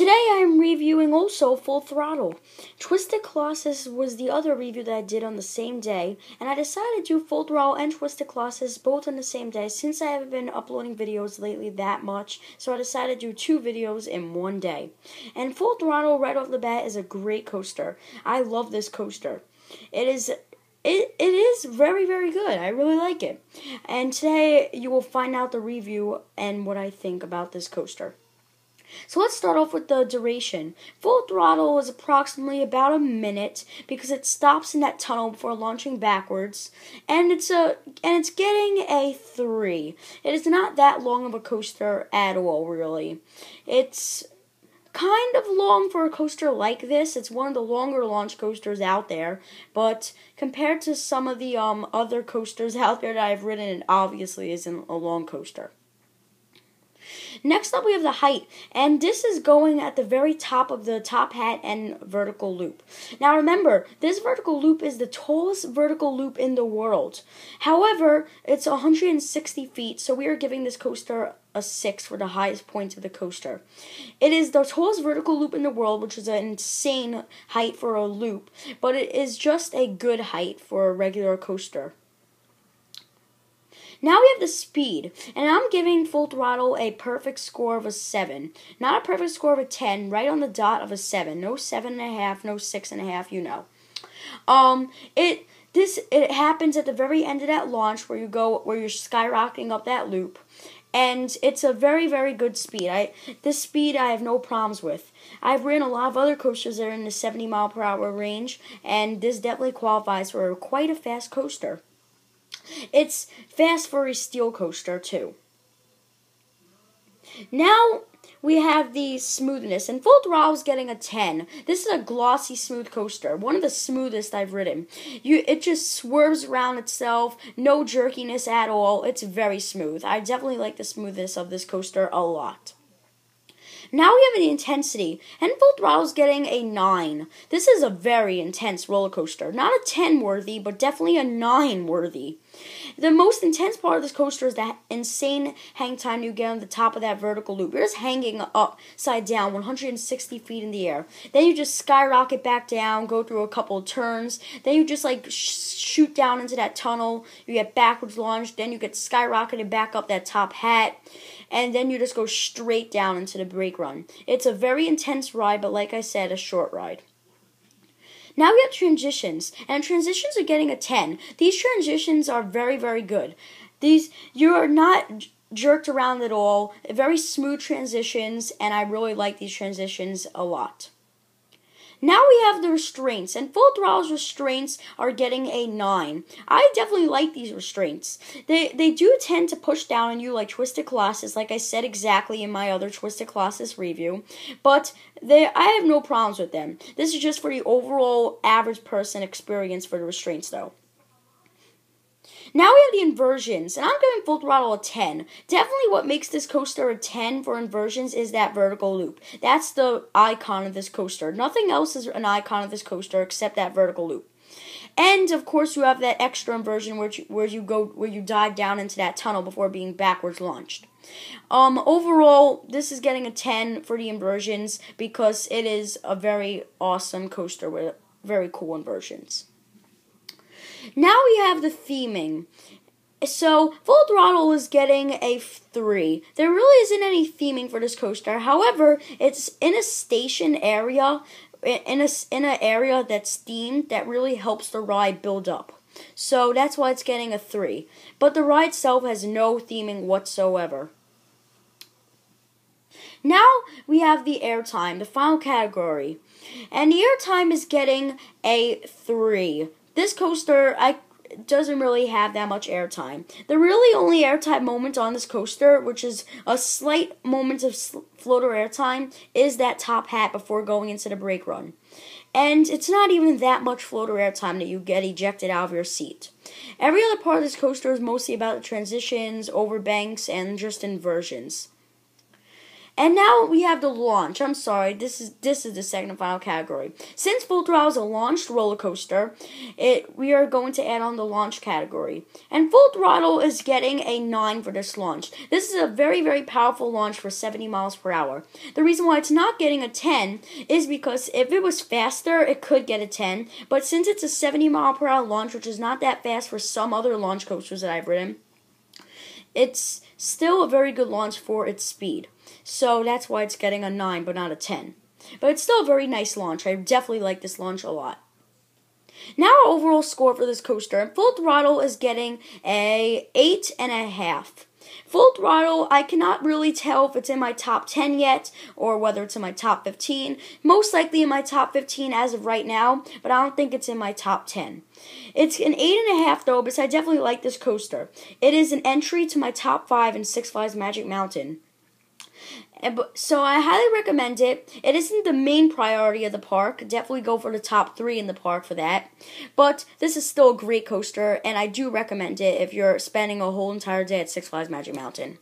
Today I'm reviewing also Full Throttle. Twisted Colossus was the other review that I did on the same day, and I decided to do Full Throttle and Twisted Colossus both on the same day since I haven't been uploading videos lately that much, so I decided to do two videos in one day. And Full Throttle right off the bat is a great coaster. I love this coaster. It is very, very good. I really like it. And today you will find out the review and what I think about this coaster. So let's start off with the duration. Full Throttle is approximately about a minute because it stops in that tunnel before launching backwards, and it's getting a 3. It is not that long of a coaster at all, really. It's kind of long for a coaster like this. It's one of the longer launch coasters out there, but compared to some of the other coasters out there that I've ridden, it obviously isn't a long coaster. Next up we have the height, and this is going at the very top of the top hat and vertical loop. Now remember, this vertical loop is the tallest vertical loop in the world. However, it's 160 feet, so we are giving this coaster a 6 for the highest point of the coaster. It is the tallest vertical loop in the world, which is an insane height for a loop, but it is just a good height for a regular coaster. Now we have the speed, and I'm giving Full Throttle a perfect score of a 7. Not a perfect score of a 10, right on the dot of a 7. No 7.5, no 6.5, you know. It happens at the very end of that launch where you're skyrocketing up that loop. And it's a very, very good speed. This speed I have no problems with. I've ridden a lot of other coasters that are in the 70 mile per hour range, and this definitely qualifies for quite a fast coaster. It's fast for a steel coaster, too. Now we have the smoothness, and Full Throttle is getting a 10. This is a glossy, smooth coaster, one of the smoothest I've ridden. It just swerves around itself, no jerkiness at all. It's very smooth. I definitely like the smoothness of this coaster a lot. Now we have the intensity, and Full Throttle is getting a 9. This is a very intense roller coaster. Not a 10 worthy, but definitely a 9 worthy. The most intense part of this coaster is that insane hang time you get on the top of that vertical loop. You're just hanging upside down 160 feet in the air. Then you just skyrocket back down, go through a couple of turns. Then you just shoot down into that tunnel. You get backwards launched. Then you get skyrocketed back up that top hat. And then you just go straight down into the brake run. It's a very intense ride, but like I said, a short ride. Now we have transitions, and transitions are getting a 10. These transitions are very, very good. You are not jerked around at all. Very smooth transitions, and I really like these transitions a lot. Now we have the restraints, and Full Throttle's restraints are getting a 9. I definitely like these restraints. They do tend to push down on you like Twisted Colossus, like I said exactly in my other Twisted Colossus review, but I have no problems with them. This is just for the overall average person experience for the restraints, though. Now we have the inversions, and I'm giving Full Throttle a 10. Definitely what makes this coaster a 10 for inversions is that vertical loop. That's the icon of this coaster. Nothing else is an icon of this coaster except that vertical loop. And of course you have that extra inversion where you dive down into that tunnel before being backwards launched. Overall, this is getting a 10 for the inversions because it is a very awesome coaster with very cool inversions. Now we have the theming. So, Full Throttle is getting a 3. There really isn't any theming for this coaster. However, it's in a station area, in an area that's themed that really helps the ride build up. So, that's why it's getting a 3. But the ride itself has no theming whatsoever. Now we have the airtime, the final category. And the airtime is getting a 3. This coaster doesn't really have that much airtime. The really only airtime moment on this coaster, which is a slight moment of floater airtime, is that top hat before going into the brake run. And it's not even that much floater airtime that you get ejected out of your seat. Every other part of this coaster is mostly about the transitions, overbanks, and just inversions. And now we have the launch. I'm sorry, this is the second and final category. Since Full Throttle is a launched roller coaster, we are going to add on the launch category. And Full Throttle is getting a 9 for this launch. This is a very, very powerful launch for 70 miles per hour. The reason why it's not getting a 10 is because if it was faster, it could get a 10. But since it's a 70 mile per hour launch, which is not that fast for some other launch coasters that I've ridden, it's still a very good launch for its speed. So that's why it's getting a 9, but not a 10. But it's still a very nice launch. I definitely like this launch a lot. Now our overall score for this coaster. Full Throttle is getting a 8.5. Full Throttle, I cannot really tell if it's in my top 10 yet, or whether it's in my top 15. Most likely in my top 15 as of right now, but I don't think it's in my top 10. It's an 8.5 though, because I definitely like this coaster. It is an entry to my top 5 in Six Flags Magic Mountain. So I highly recommend it. It isn't the main priority of the park. Definitely go for the top 3 in the park for that. But this is still a great coaster, and I do recommend it if you're spending a whole entire day at Six Flags Magic Mountain.